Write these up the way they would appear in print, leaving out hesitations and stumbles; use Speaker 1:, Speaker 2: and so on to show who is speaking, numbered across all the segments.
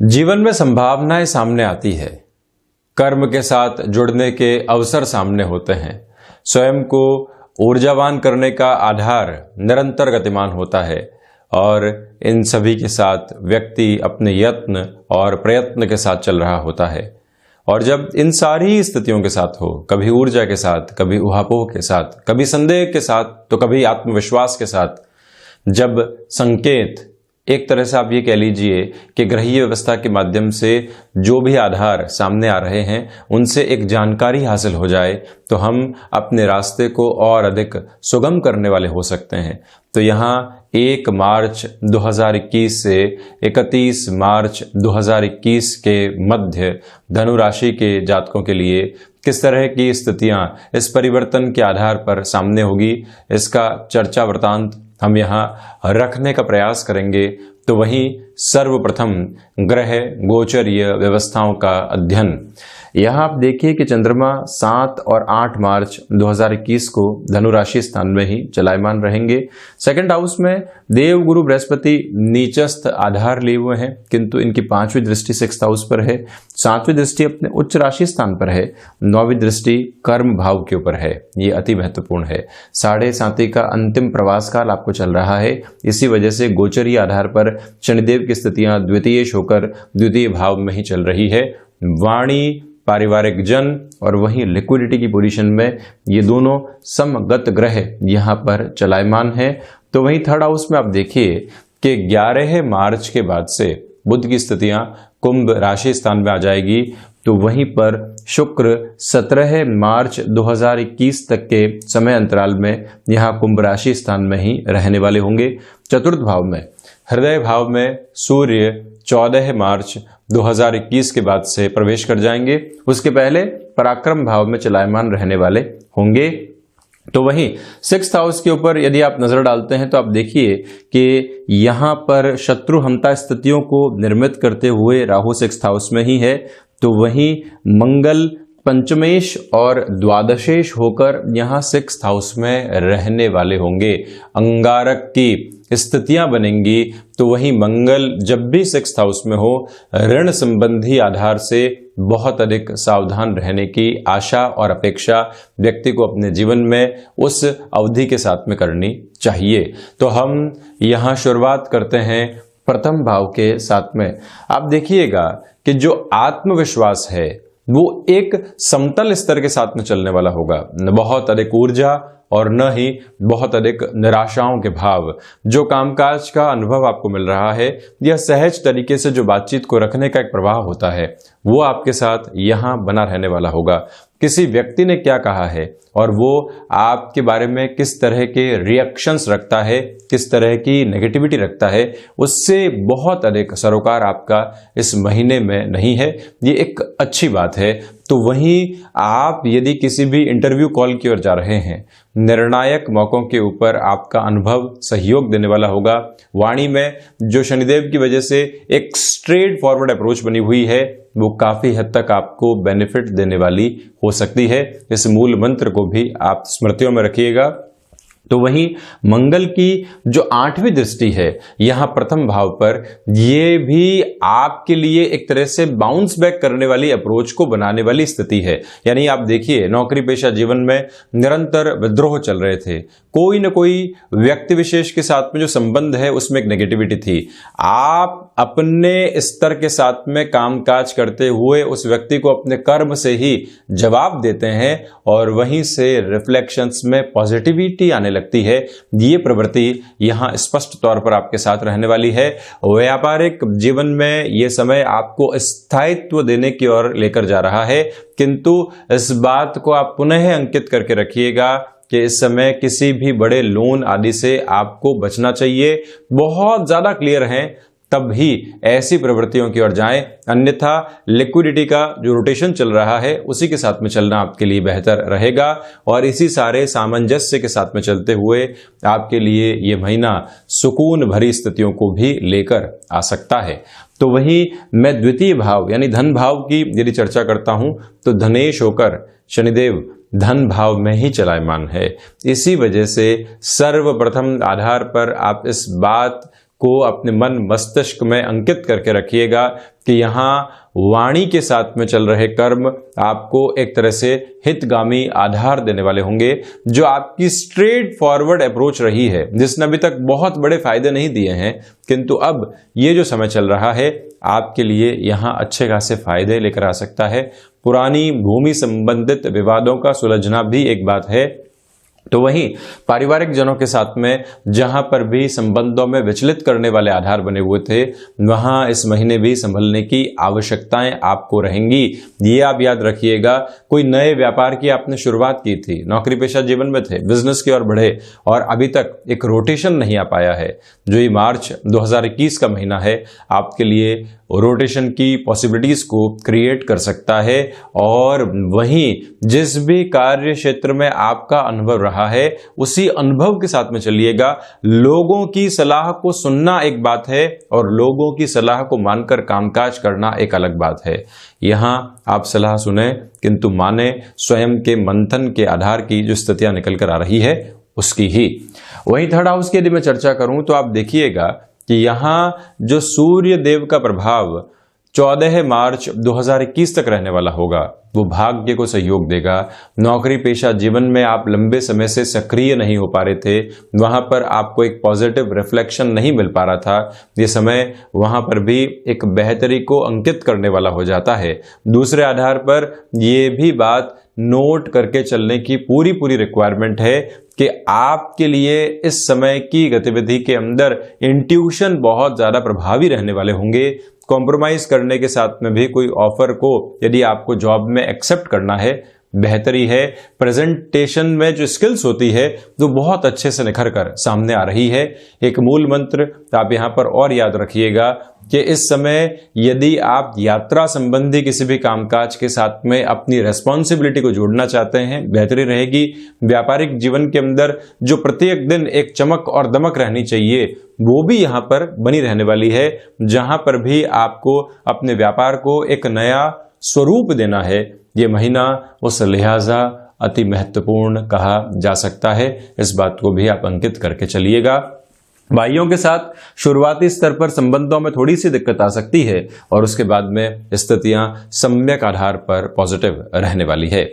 Speaker 1: जीवन में संभावनाएं सामने आती है, कर्म के साथ जुड़ने के अवसर सामने होते हैं। स्वयं को ऊर्जावान करने का आधार निरंतर गतिमान होता है और इन सभी के साथ व्यक्ति अपने यत्न और प्रयत्न के साथ चल रहा होता है। और जब इन सारी स्थितियों के साथ हो, कभी ऊर्जा के साथ, कभी उहापोह के साथ, कभी संदेह के साथ, तो कभी आत्मविश्वास के साथ, जब संकेत एक तरह से आप ये कह लीजिए कि ग्रहीय व्यवस्था के माध्यम से जो भी आधार सामने आ रहे हैं उनसे एक जानकारी हासिल हो जाए, तो हम अपने रास्ते को और अधिक सुगम करने वाले हो सकते हैं। तो यहाँ 1 मार्च 2021 से 31 मार्च 2021 के मध्य धनु राशि के जातकों के लिए किस तरह की स्थितियां इस परिवर्तन के आधार पर सामने होगी, इसका चर्चा वृतांत हम यहाँ रखने का प्रयास करेंगे। तो वहीं सर्वप्रथम ग्रह गोचरीय व्यवस्थाओं का अध्ययन। यहाँ आप देखिए कि चंद्रमा 7 और 8 मार्च 2021 को धनु राशि स्थान में ही चलायमान रहेंगे। सेकंड हाउस में देव गुरु बृहस्पति नीचस्थ आधार लिए हुए हैं, किंतु इनकी 5वीं दृष्टि 6th हाउस पर है, 7वीं दृष्टि अपने उच्च राशि स्थान पर है, 9वीं दृष्टि कर्म भाव के ऊपर है। ये अति महत्वपूर्ण है। 7.5 का अंतिम प्रवास काल आपको चल रहा है। इसी वजह से गोचरीय आधार पर शनिदेव की स्थितियां द्वितीयेश होकर द्वितीय भाव में ही चल रही है। वाणी, पारिवारिक जन और वहीं लिक्विडिटी की पोजीशन में ये दोनों समगत ग्रह यहाँ पर चलायमान हैं। तो वहीं थर्ड हाउस में आप देखिए कि 11 मार्च के बाद से बुध की स्थितियां कुंभ राशि स्थान में आ जाएगी। तो वहीं पर शुक्र 17 मार्च 2021 तक के समय अंतराल में यहाँ कुंभ राशि स्थान में ही रहने वाले होंगे। चतुर्थ भाव में हृदय भाव में सूर्य 14 मार्च 2021 के बाद से प्रवेश कर जाएंगे। उसके पहले पराक्रम भाव में चलायमान रहने वाले होंगे। तो वहीं 6th हाउस के ऊपर यदि आप नजर डालते हैं तो आप देखिए कि यहां पर शत्रुहंता स्थितियों को निर्मित करते हुए राहु 6th हाउस में ही है। तो वहीं मंगल पंचमेश और द्वादशेश होकर यहाँ 6th हाउस में रहने वाले होंगे। अंगारक की स्थितियां बनेंगी। तो वहीं मंगल जब भी 6th हाउस में हो, ऋण संबंधी आधार से बहुत अधिक सावधान रहने की आशा और अपेक्षा व्यक्ति को अपने जीवन में उस अवधि के साथ में करनी चाहिए। तो हम यहाँ शुरुआत करते हैं प्रथम भाव के साथ में। आप देखिएगा कि जो आत्मविश्वास है वो एक समतल स्तर के साथ में चलने वाला होगा। न बहुत अधिक ऊर्जा और न ही बहुत अधिक निराशाओं के भाव। जो कामकाज का अनुभव आपको मिल रहा है, यह सहज तरीके से जो बातचीत को रखने का एक प्रभाव होता है, वो आपके साथ यहाँ बना रहने वाला होगा। किसी व्यक्ति ने क्या कहा है और वो आपके बारे में किस तरह के रिएक्शंस रखता है, किस तरह की नेगेटिविटी रखता है, उससे बहुत अधिक सरोकार आपका इस महीने में नहीं है। ये एक अच्छी बात है। तो वहीं आप यदि किसी भी इंटरव्यू कॉल की ओर जा रहे हैं, निर्णायक मौकों के ऊपर आपका अनुभव सहयोग देने वाला होगा। वाणी में जो शनिदेव की वजह से एक स्ट्रेट फॉरवर्ड अप्रोच बनी हुई है, वो काफी हद तक आपको बेनिफिट देने वाली हो सकती है। इस मूल मंत्र को भी आप स्मृतियों में रखिएगा। तो वहीं मंगल की जो 8वीं दृष्टि है यहां प्रथम भाव पर, ये भी आपके लिए एक तरह से बाउंस बैक करने वाली अप्रोच को बनाने वाली स्थिति है। यानी आप देखिए, नौकरी पेशा जीवन में निरंतर विद्रोह चल रहे थे, कोई न कोई व्यक्ति विशेष के साथ में जो संबंध है उसमें एक नेगेटिविटी थी। आप अपने स्तर के साथ में कामकाज करते हुए उस व्यक्ति को अपने कर्म से ही जवाब देते हैं और वहीं से रिफ्लेक्शंस में पॉजिटिविटी आने लगती है। ये प्रवृत्ति यहाँ स्पष्ट तौर पर आपके साथ रहने वाली है। व्यापारिक जीवन में ये समय आपको स्थायित्व देने की ओर लेकर जा रहा है, किंतु इस बात को आप पुनः अंकित करके रखिएगा कि इस समय किसी भी बड़े लोन आदि से आपको बचना चाहिए। बहुत ज्यादा क्लियर हैं तब ही ऐसी प्रवृत्तियों की ओर जाएं, अन्यथा लिक्विडिटी का जो रोटेशन चल रहा है उसी के साथ में चलना आपके लिए बेहतर रहेगा। और इसी सारे सामंजस्य के साथ में चलते हुए आपके लिए ये महीना सुकून भरी स्थितियों को भी लेकर आ सकता है। तो वहीं मैं द्वितीय भाव यानी धन भाव की यदि चर्चा करता हूं तो धनेश होकर शनिदेव धन भाव में ही चलायमान है। इसी वजह से सर्वप्रथम आधार पर आप इस बात को अपने मन मस्तिष्क में अंकित करके रखिएगा कि यहाँ वाणी के साथ में चल रहे कर्म आपको एक तरह से हितगामी आधार देने वाले होंगे। जो आपकी स्ट्रेट फॉरवर्ड अप्रोच रही है, जिसने अभी तक बहुत बड़े फायदे नहीं दिए हैं, किंतु अब ये जो समय चल रहा है आपके लिए यहाँ अच्छे खासे फायदे लेकर आ सकता है। पुरानी भूमि संबंधित विवादों का सुलझना भी एक बात है। तो वहीं पारिवारिक जनों के साथ में जहां पर भी संबंधों में विचलित करने वाले आधार बने हुए थे, वहां इस महीने भी संभलने की आवश्यकताएं आपको रहेंगी। ये आप याद रखिएगा, कोई नए व्यापार की आपने शुरुआत की थी, नौकरी पेशा जीवन में थे, बिजनेस की ओर बढ़े और अभी तक एक रोटेशन नहीं आ पाया है। जो ये मार्च 2021 का महीना है आपके लिए रोटेशन की पॉसिबिलिटीज को क्रिएट कर सकता है। और वहीं जिस भी कार्य क्षेत्र में आपका अनुभव रहा है, उसी अनुभव के साथ में चलिएगा। लोगों की सलाह को सुनना एक बात है और लोगों की सलाह को मानकर कामकाज करना एक अलग बात है। यहां आप सलाह सुने किंतु माने स्वयं के मंथन के आधार की जो स्थितियां निकल कर आ रही है उसकी ही। वहीं थर्ड हाउस की यदि मैं चर्चा करूं तो आप देखिएगा कि यहां जो सूर्य देव का प्रभाव 14 मार्च 2021 तक रहने वाला होगा, वो भाग्य को सहयोग देगा। नौकरी पेशा जीवन में आप लंबे समय से सक्रिय नहीं हो पा रहे थे, वहां पर आपको एक पॉजिटिव रिफ्लेक्शन नहीं मिल पा रहा था, ये समय वहां पर भी एक बेहतरी को अंकित करने वाला हो जाता है। दूसरे आधार पर ये भी बात नोट करके चलने की पूरी रिक्वायरमेंट है कि आपके लिए इस समय की गतिविधि के अंदर इंट्यूशन बहुत ज्यादा प्रभावी रहने वाले होंगे। कॉम्प्रोमाइज करने के साथ में भी कोई ऑफर को यदि आपको जॉब में एक्सेप्ट करना है, बेहतरी है। प्रेजेंटेशन में जो स्किल्स होती है वो बहुत अच्छे से निखर कर सामने आ रही है। एक मूल मंत्र आप यहां पर और याद रखिएगा कि इस समय यदि आप यात्रा संबंधी किसी भी कामकाज के साथ में अपनी रेस्पॉन्सिबिलिटी को जोड़ना चाहते हैं, बेहतरी रहेगी। व्यापारिक जीवन के अंदर जो प्रत्येक दिन एक चमक और दमक रहनी चाहिए, वो भी यहां पर बनी रहने वाली है। जहां पर भी आपको अपने व्यापार को एक नया स्वरूप देना है, ये महीना उस लिहाजा अति महत्वपूर्ण कहा जा सकता है। इस बात को भी आप अंकित करके चलिएगा। भाइयों के साथ शुरुआती स्तर पर संबंधों में थोड़ी सी दिक्कत आ सकती है और उसके बाद में स्थितियां सम्यक आधार पर पॉजिटिव रहने वाली है।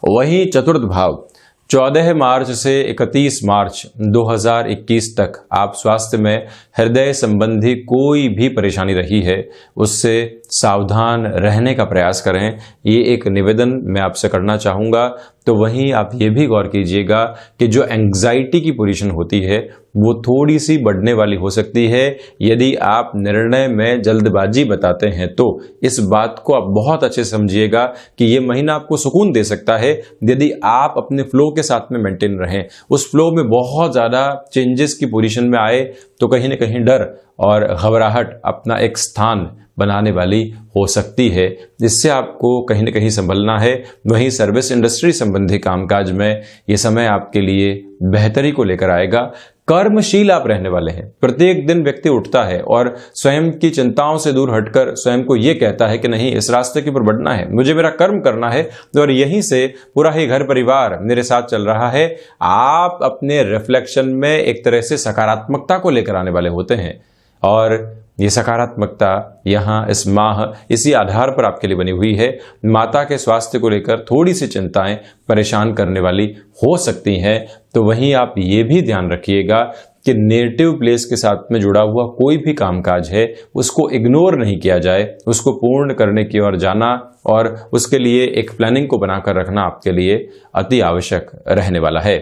Speaker 1: वहीं चतुर्थ भाव 14 मार्च से 31 मार्च 2021 तक आप स्वास्थ्य में हृदय संबंधी कोई भी परेशानी रही है उससे सावधान रहने का प्रयास करें, ये एक निवेदन मैं आपसे करना चाहूँगा। तो वहीं आप ये भी गौर कीजिएगा कि जो एंग्जाइटी की पोजीशन होती है वो थोड़ी सी बढ़ने वाली हो सकती है। यदि आप निर्णय में जल्दबाजी बताते हैं तो इस बात को आप बहुत अच्छे समझिएगा कि ये महीना आपको सुकून दे सकता है यदि आप अपने फ्लो के साथ में मेंटेन रहें। उस फ्लो में बहुत ज़्यादा चेंजेस की पोजीशन में आए तो कहीं ना कहीं डर और घबराहट अपना एक स्थान बनाने वाली हो सकती है, जिससे आपको कहीं ना कहीं संभलना है। वहीं सर्विस इंडस्ट्री संबंधी कामकाज में ये समय आपके लिए बेहतरी को लेकर आएगा। कर्मशील आप रहने वाले हैं। प्रत्येक दिन व्यक्ति उठता है और स्वयं की चिंताओं से दूर हटकर स्वयं को ये कहता है कि नहीं, इस रास्ते के ऊपर बढ़ना है, मुझे मेरा कर्म करना है और यहीं से पूरा ही घर परिवार मेरे साथ चल रहा है। आप अपने रिफ्लेक्शन में एक तरह से सकारात्मकता को लेकर आने वाले होते हैं और ये सकारात्मकता यहाँ इस माह इसी आधार पर आपके लिए बनी हुई है। माता के स्वास्थ्य को लेकर थोड़ी सी चिंताएं परेशान करने वाली हो सकती हैं, तो वहीं आप ये भी ध्यान रखिएगा कि नेटिव प्लेस के साथ में जुड़ा हुआ कोई भी कामकाज है उसको इग्नोर नहीं किया जाए, उसको पूर्ण करने की ओर जाना और उसके लिए एक प्लानिंग को बनाकर रखना आपके लिए अति आवश्यक रहने वाला है।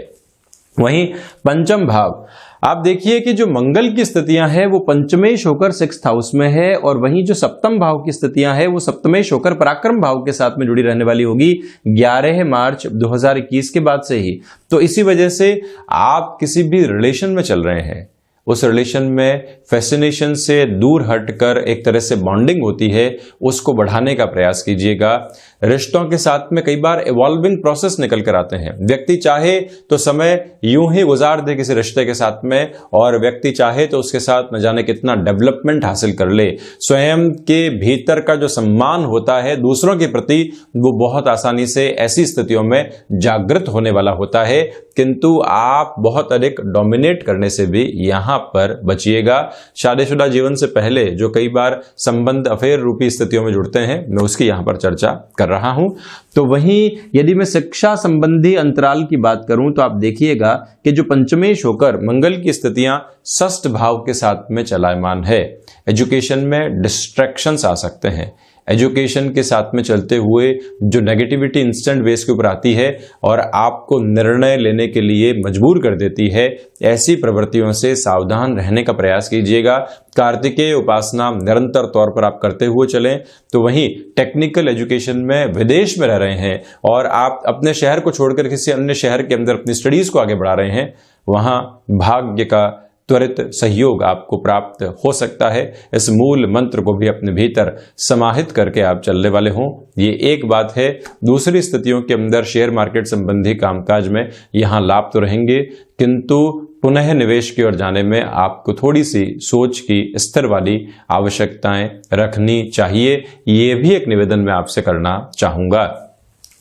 Speaker 1: वहीं पंचम भाव आप देखिए कि जो मंगल की स्थितियां हैं वो पंचमेश होकर 6th हाउस में है और वहीं जो सप्तम भाव की स्थितियां हैं वो सप्तमेश होकर पराक्रम भाव के साथ में जुड़ी रहने वाली होगी 11 मार्च 2021 के बाद से ही। तो इसी वजह से आप किसी भी रिलेशन में चल रहे हैं, उस रिलेशन में फैसिनेशन से दूर हटकर एक तरह से बॉन्डिंग होती है, उसको बढ़ाने का प्रयास कीजिएगा। रिश्तों के साथ में कई बार इवॉल्विंग प्रोसेस निकल कर आते हैं। व्यक्ति चाहे तो समय यूं ही गुजार दे किसी रिश्ते के साथ में और व्यक्ति चाहे तो उसके साथ न जाने कितना डेवलपमेंट हासिल कर ले। स्वयं के भीतर का जो सम्मान होता है दूसरों के प्रति वो बहुत आसानी से ऐसी स्थितियों में जागृत होने वाला होता है, किंतु आप बहुत अधिक डोमिनेट करने से भी यहाँ वहां पर बचिएगा। शादीशुदा जीवन से पहले जो कई बार संबंध अफेयर रूपी स्थितियों में जुड़ते हैं, मैं उसकी यहां पर चर्चा कर रहा हूं। तो वहीं यदि मैं शिक्षा संबंधी अंतराल की बात करूं तो आप देखिएगा कि जो पंचमेश होकर मंगल की स्थितियां षष्ठ भाव के साथ में चलायमान है, एजुकेशन में डिस्ट्रैक्शंस आ सकते हैं। एजुकेशन के साथ में चलते हुए जो नेगेटिविटी इंस्टेंट बेस के ऊपर आती है और आपको निर्णय लेने के लिए मजबूर कर देती है, ऐसी प्रवृत्तियों से सावधान रहने का प्रयास कीजिएगा। कार्तिकेय उपासना निरंतर तौर पर आप करते हुए चलें। तो वहीं टेक्निकल एजुकेशन में विदेश में रह रहे हैं और आप अपने शहर को छोड़कर किसी अन्य शहर के अंदर अपनी स्टडीज को आगे बढ़ा रहे हैं, वहां भाग्य का त्वरित सहयोग आपको प्राप्त हो सकता है। इस मूल मंत्र को भी अपने भीतर समाहित करके आप चलने वाले हों, ये एक बात है। दूसरी स्थितियों के अंदर शेयर मार्केट संबंधी कामकाज में यहां लाभ तो रहेंगे, किंतु पुनः निवेश की ओर जाने में आपको थोड़ी सी सोच की स्तर वाली आवश्यकताएं रखनी चाहिए। ये भी एक निवेदन मैं आपसे करना चाहूंगा।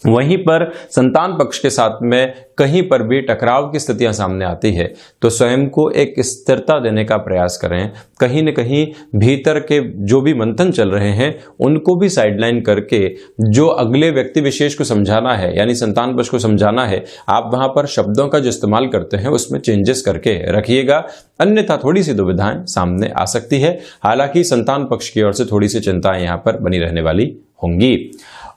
Speaker 1: वहीं पर संतान पक्ष के साथ में कहीं पर भी टकराव की स्थितियां सामने आती है तो स्वयं को एक स्थिरता देने का प्रयास करें। कहीं न कहीं भीतर के जो भी मंथन चल रहे हैं उनको भी साइडलाइन करके जो अगले व्यक्ति विशेष को समझाना है, यानी संतान पक्ष को समझाना है, आप वहां पर शब्दों का जो इस्तेमाल करते हैं उसमें चेंजेस करके रखिएगा, अन्यथा थोड़ी सी दुविधाएं सामने आ सकती है। हालांकि संतान पक्ष की ओर से थोड़ी सी चिंताएं यहां पर बनी रहने वाली होंगी।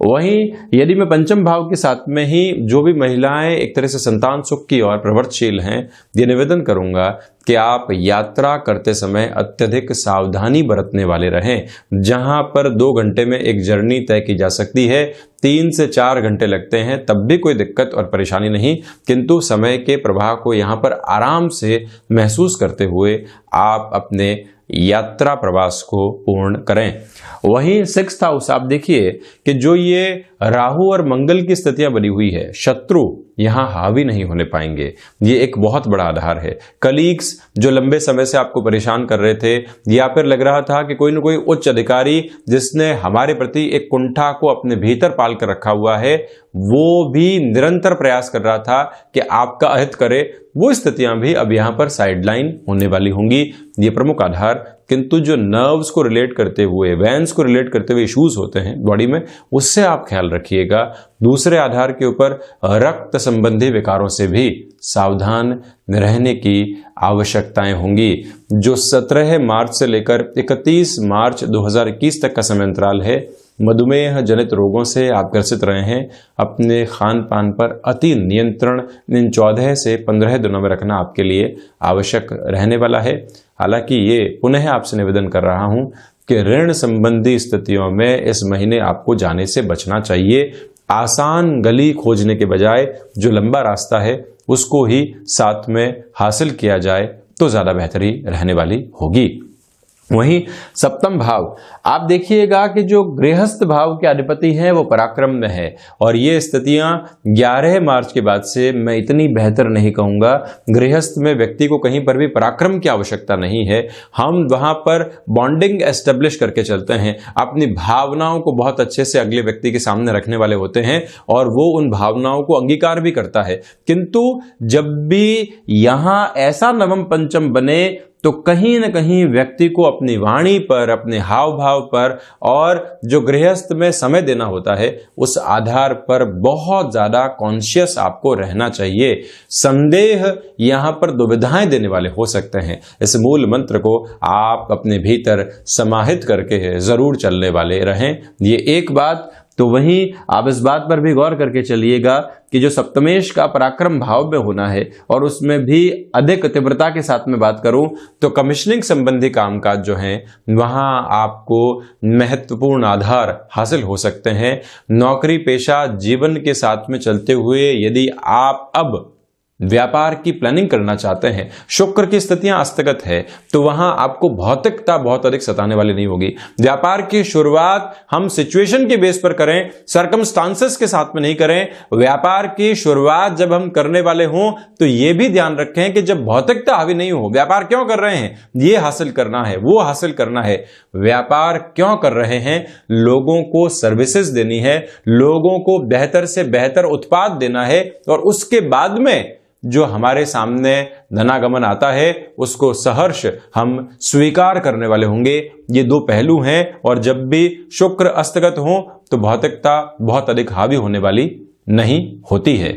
Speaker 1: वहीं यदि मैं पंचम भाव के साथ में ही जो भी महिलाएं एक तरह से संतान सुख की ओर प्रवृत्तशील हैं, ये निवेदन करूंगा कि आप यात्रा करते समय अत्यधिक सावधानी बरतने वाले रहें। जहां पर 2 घंटे में एक जर्नी तय की जा सकती है, 3 से 4 घंटे लगते हैं, तब भी कोई दिक्कत और परेशानी नहीं, किंतु समय के प्रवाह को यहां पर आराम से महसूस करते हुए आप अपने यात्रा प्रवास को पूर्ण करें। वहीं 6th हाउस आप देखिए कि जो ये राहु और मंगल की स्थितियां बनी हुई है, शत्रु यहां हावी नहीं होने पाएंगे, ये एक बहुत बड़ा आधार है। कलीग्स जो लंबे समय से आपको परेशान कर रहे थे या फिर लग रहा था कि कोई न कोई उच्च अधिकारी जिसने हमारे प्रति एक कुंठा को अपने भीतर पाल कर रखा हुआ है, वो भी निरंतर प्रयास कर रहा था कि आपका अहित करे, वो स्थितियां भी अब यहां पर साइडलाइन होने वाली होंगी। ये प्रमुख आधार, किंतु जो नर्व्स को रिलेट करते हुए, वेन्स को रिलेट करते हुए इश्यूज होते हैं बॉडी में, उससे आप ख्याल रखिएगा। दूसरे आधार के ऊपर रक्त संबंधी विकारों से भी सावधान रहने की आवश्यकताएं होंगी। जो 17 मार्च से लेकर 31 मार्च 2021 तक का समय अंतराल है, मधुमेह जनित रोगों से आप ग्रसित रहे हैं। अपने खान पान पर अति नियंत्रण इन 14 से 15 दिनों में रखना आपके लिए आवश्यक रहने वाला है। हालांकि ये पुनः आपसे निवेदन कर रहा हूं कि ऋण संबंधी स्थितियों में इस महीने आपको जाने से बचना चाहिए। आसान गली खोजने के बजाय जो लंबा रास्ता है उसको ही साथ में हासिल किया जाए तो ज्यादा बेहतरी रहने वाली होगी। वहीं 7वां भाव आप देखिएगा कि जो गृहस्थ भाव के अधिपति हैं वो पराक्रम में है, और ये स्थितियां 11 मार्च के बाद से मैं इतनी बेहतर नहीं कहूंगा। गृहस्थ में व्यक्ति को कहीं पर भी पराक्रम की आवश्यकता नहीं है। हम वहां पर बॉन्डिंग एस्टेब्लिश करके चलते हैं, अपनी भावनाओं को बहुत अच्छे से अगले व्यक्ति के सामने रखने वाले होते हैं और वो उन भावनाओं को अंगीकार भी करता है। किंतु जब भी यहां ऐसा नवम पंचम बने तो कहीं न कहीं व्यक्ति को अपनी वाणी पर, अपने हाव भाव पर और जो गृहस्थ में समय देना होता है उस आधार पर बहुत ज्यादा कॉन्शियस आपको रहना चाहिए। संदेह यहां पर दुविधाएं देने वाले हो सकते हैं। इस मूल मंत्र को आप अपने भीतर समाहित करके जरूर चलने वाले रहें, ये एक बात। तो वहीं आप इस बात पर भी गौर करके चलिएगा कि जो सप्तमेश का पराक्रम भाव में होना है और उसमें भी अधिक तीव्रता के साथ में बात करूं तो कमिश्निंग संबंधी कामकाज जो हैं वहां आपको महत्वपूर्ण आधार हासिल हो सकते हैं। नौकरी पेशा जीवन के साथ में चलते हुए यदि आप अब व्यापार की प्लानिंग करना चाहते हैं, शुक्र की स्थितियां अस्तगत है, तो वहां आपको भौतिकता बहुत अधिक सताने वाली नहीं होगी। व्यापार की शुरुआत हम सिचुएशन के बेस पर करें, सरकमस्टांसेस के साथ में नहीं करें। व्यापार की शुरुआत जब हम करने वाले हों तो यह भी ध्यान रखें कि जब भौतिकता हावी नहीं हो। व्यापार क्यों कर रहे हैं? ये हासिल करना है, वो हासिल करना है। व्यापार क्यों कर रहे हैं? लोगों को सर्विसेज देनी है, लोगों को बेहतर से बेहतर उत्पाद देना है और उसके बाद में जो हमारे सामने धनागमन आता है उसको सहर्ष हम स्वीकार करने वाले होंगे। ये दो पहलू हैं और जब भी शुक्र अस्तगत हो तो भौतिकता बहुत अधिक हावी होने वाली नहीं होती है।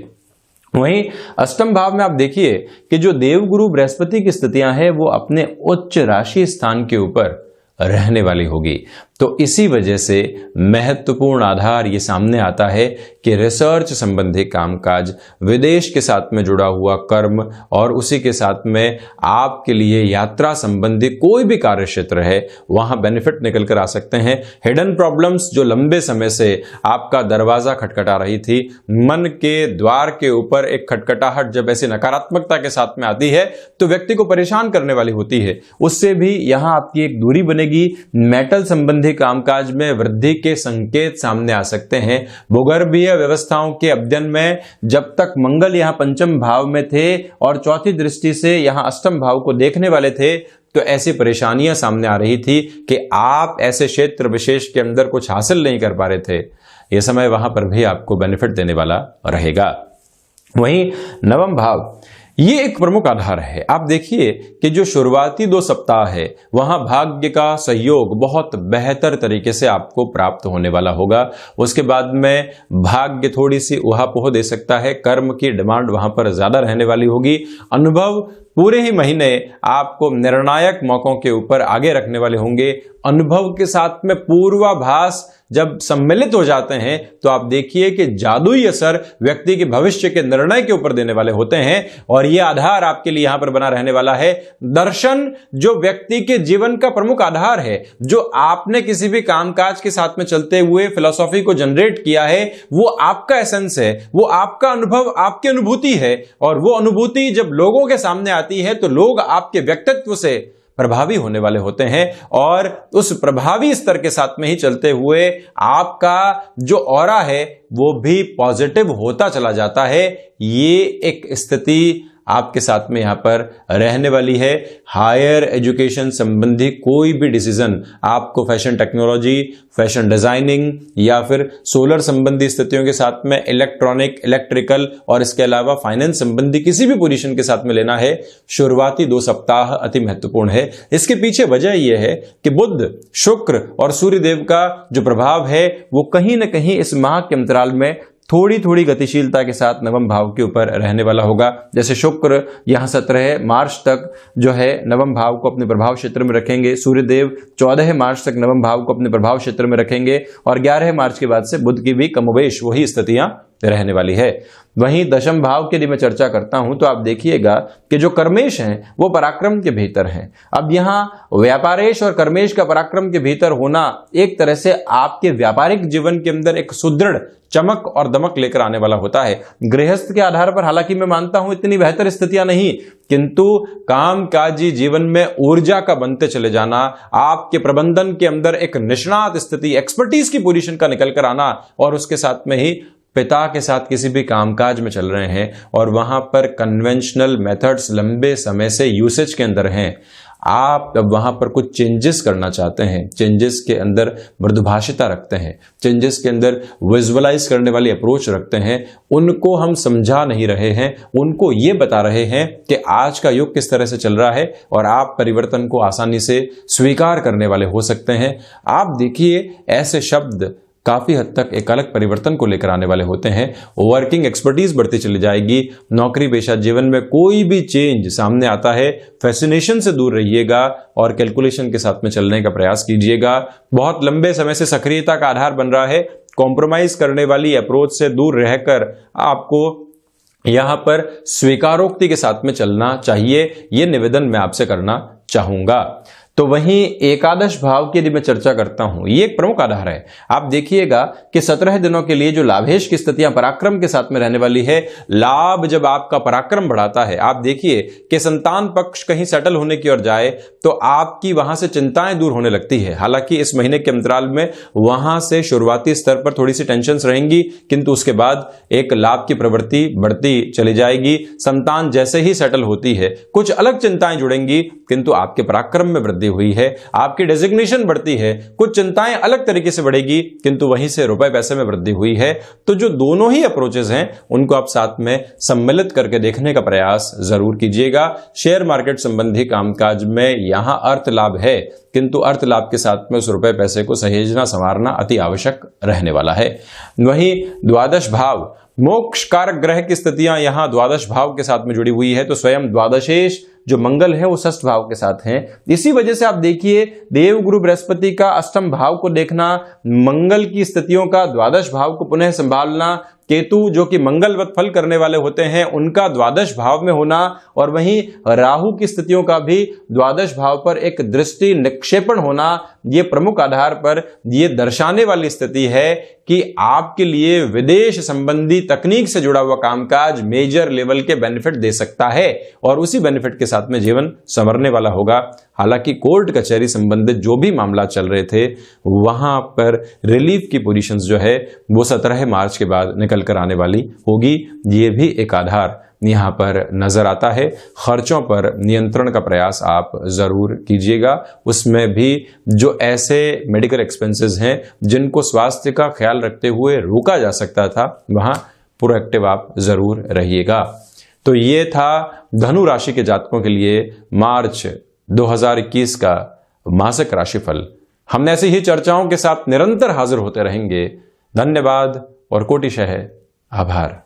Speaker 1: वहीं अष्टम भाव में आप देखिए कि जो देवगुरु बृहस्पति की स्थितियां हैं वो अपने उच्च राशि स्थान के ऊपर रहने वाली होगी। तो इसी वजह से महत्वपूर्ण आधार ये सामने आता है कि रिसर्च संबंधी कामकाज, विदेश के साथ में जुड़ा हुआ कर्म और उसी के साथ में आपके लिए यात्रा संबंधी कोई भी कार्य क्षेत्र है वहां बेनिफिट निकल कर आ सकते हैं। हिडन प्रॉब्लम्स जो लंबे समय से आपका दरवाजा खटखटा रही थी, मन के द्वार के ऊपर एक खटखटाहट जब ऐसी नकारात्मकता के साथ में आती है तो व्यक्ति को परेशान करने वाली होती है, उससे भी यहां आपकी एक दूरी बनेगी। मेटल संबंधी कामकाज में वृद्धि के संकेत सामने आ सकते हैं। भूगर्भीय व्यवस्थाओं के अध्ययन में जब तक मंगल यहां पंचम भाव में थे और चौथी दृष्टि से यहां अष्टम भाव को देखने वाले थे तो ऐसी परेशानियां सामने आ रही थी कि आप ऐसे क्षेत्र विशेष के अंदर कुछ हासिल नहीं कर पा रहे थे। यह समय वहां पर भी आपको बेनिफिट देने वाला रहेगा। वहीं नवम भाव ये एक प्रमुख आधार है। आप देखिए कि जो शुरुआती 2 सप्ताह है वहां भाग्य का सहयोग बहुत बेहतर तरीके से आपको प्राप्त होने वाला होगा। उसके बाद में भाग्य थोड़ी सी उहापोह दे सकता है, कर्म की डिमांड वहां पर ज्यादा रहने वाली होगी। अनुभव पूरे ही महीने आपको निर्णायक मौकों के ऊपर आगे रखने वाले होंगे। अनुभव के साथ में पूर्वाभास जब सम्मिलित हो जाते हैं तो आप देखिए कि जादुई असर व्यक्ति के भविष्य के निर्णय के ऊपर देने वाले होते हैं और यह आधार आपके लिए यहां पर बना रहने वाला है। दर्शन जो व्यक्ति के जीवन का प्रमुख आधार है, जो आपने किसी भी कामकाज के साथ में चलते हुए फिलॉसफी को जनरेट किया है, वो आपका एसेंस है, वो आपका अनुभव, आपकी अनुभूति है और वो अनुभूति जब लोगों के सामने आती है तो लोग आपके व्यक्तित्व से प्रभावी होने वाले होते हैं और उस प्रभावी स्तर के साथ में ही चलते हुए आपका जो ऑरा है वो भी पॉजिटिव होता चला जाता है। ये एक स्थिति आपके साथ में यहां पर रहने वाली है। हायर एजुकेशन संबंधी कोई भी डिसीजन आपको फैशन टेक्नोलॉजी, फैशन डिजाइनिंग या फिर सोलर संबंधी स्थितियों के साथ में इलेक्ट्रॉनिक, इलेक्ट्रिकल और इसके अलावा फाइनेंस संबंधी किसी भी पोजीशन के साथ में लेना है, शुरुआती 2 सप्ताह अति महत्वपूर्ण है। इसके पीछे वजह यह है कि बुध, शुक्र और सूर्यदेव का जो प्रभाव है वो कहीं ना कहीं इस माह के अंतराल में थोड़ी थोड़ी गतिशीलता के साथ नवम भाव के ऊपर रहने वाला होगा। जैसे शुक्र यहां 17 मार्च तक जो है नवम भाव को अपने प्रभाव क्षेत्र में रखेंगे, सूर्यदेव 14 मार्च तक नवम भाव को अपने प्रभाव क्षेत्र में रखेंगे और 11 मार्च के बाद से बुध की भी कमोबेश वही स्थितियां रहने वाली है। वहीं दशम भाव की यदि मैं चर्चा करता हूं तो आप देखिएगा कि जो कर्मेश हैं वो पराक्रम के भीतर हैं। अब यहां व्यापारेश और कर्मेश का पराक्रम के भीतर होना एक तरह से आपके व्यापारिक जीवन के अंदर एक सुदृढ़ चमक और दमक लेकर आने वाला होता है। गृहस्थ के आधार पर हालांकि मैं मानता हूं इतनी बेहतर स्थितियां नहीं, किंतु कामकाजी जीवन में ऊर्जा का बनते चले जाना, आपके प्रबंधन के अंदर एक निष्णात स्थिति, एक्सपर्टीज की पोजीशन का निकल कर आना और उसके साथ में ही पिता के साथ किसी भी कामकाज में चल रहे हैं और वहां पर कन्वेंशनल मेथड्स लंबे समय से यूसेज के अंदर हैं, आप अब वहां पर कुछ चेंजेस करना चाहते हैं, चेंजेस के अंदर मृदुभाषिता रखते हैं, चेंजेस के अंदर विजुअलाइज करने वाली अप्रोच रखते हैं, उनको हम समझा नहीं रहे हैं, उनको ये बता रहे हैं कि आज का युग किस तरह से चल रहा है और आप परिवर्तन को आसानी से स्वीकार करने वाले हो सकते हैं। आप देखिए ऐसे शब्द काफी हद तक एक अलग परिवर्तन को लेकर आने वाले होते हैं। वर्किंग एक्सपर्टीज बढ़ती चली जाएगी। नौकरी पेशा जीवन में कोई भी चेंज सामने आता है, फैसिनेशन से दूर रहिएगा और कैलकुलेशन के साथ में चलने का प्रयास कीजिएगा। बहुत लंबे समय से सक्रियता का आधार बन रहा है, कॉम्प्रोमाइज करने वाली अप्रोच से दूर रहकर आपको यहां पर स्वीकारोक्ति के साथ में चलना चाहिए। यह निवेदन मैं आपसे करना चाहूंगा। तो वहीं एकादश भाव की यदि मैं चर्चा करता हूं, ये एक प्रमुख आधार है। आप देखिएगा कि 17 दिनों के लिए जो लाभेश की स्थितियां पराक्रम के साथ में रहने वाली है, लाभ जब आपका पराक्रम बढ़ाता है, आप देखिए कि संतान पक्ष कहीं सेटल होने की ओर जाए तो आपकी वहां से चिंताएं दूर होने लगती है। हालांकि इस महीने के अंतराल में वहां से शुरुआती स्तर पर थोड़ी सी टेंशन रहेंगी, किंतु उसके बाद एक लाभ की प्रवृत्ति बढ़ती चली जाएगी। संतान जैसे ही सेटल होती है कुछ अलग चिंताएं जुड़ेंगी, किंतु आपके पराक्रम में वृद्धि वृद्धि हुई है, आपकी डेजिग्नेशन बढ़ती है, कुछ चिंताएं अलग तरीके से बढ़ेगी, किंतु वहीं से रुपए पैसे में वृद्धि हुई है। तो जो दोनों ही अप्रोचेस हैं उनको आप साथ में सम्मिलित करके देखने का प्रयास जरूर कीजिएगा। शेयर मार्केट संबंधी कामकाज में यहां अर्थ लाभ है, किंतु अर्थ लाभ के साथ में उस रुपए पैसे को सहेजना संवारना अति आवश्यक रहने वाला है। वहीं द्वादश भाव, मोक्ष कारक ग्रह की स्थितियां यहां द्वादश भाव के साथ में जुड़ी हुई है, तो स्वयं द्वादशेश जो मंगल है वो षष्ठ भाव के साथ हैं। इसी वजह से आप देखिए देवगुरु बृहस्पति का अष्टम भाव को देखना, मंगल की स्थितियों का द्वादश भाव को पुनः संभालना, केतु जो कि मंगलवत फल करने वाले होते हैं उनका द्वादश भाव में होना, और वहीं राहु की स्थितियों का भी द्वादश भाव पर एक दृष्टि निक्षेपण होना, ये प्रमुख आधार पर ये दर्शाने वाली स्थिति है कि आपके लिए विदेश संबंधी तकनीक से जुड़ा हुआ कामकाज मेजर लेवल के बेनिफिट दे सकता है और उसी बेनिफिट के साथ में जीवन संवरने वाला होगा। हालांकि कोर्ट कचहरी संबंधित जो भी मामला चल रहे थे वहां पर रिलीफ की पोजीशंस जो है वो 17 मार्च के बाद निकल कर आने वाली होगी। ये भी एक आधार यहां पर नजर आता है। खर्चों पर नियंत्रण का प्रयास आप जरूर कीजिएगा। उसमें भी जो ऐसे मेडिकल एक्सपेंसेस हैं जिनको स्वास्थ्य का ख्याल रखते हुए रोका जा सकता था वहां प्रोएक्टिव आप जरूर रहिएगा। तो ये था धनु राशि के जातकों के लिए मार्च 2021 का मासिक राशिफल। हमने ऐसी ही चर्चाओं के साथ निरंतर हाजिर होते रहेंगे। धन्यवाद और कोटिशः आभार।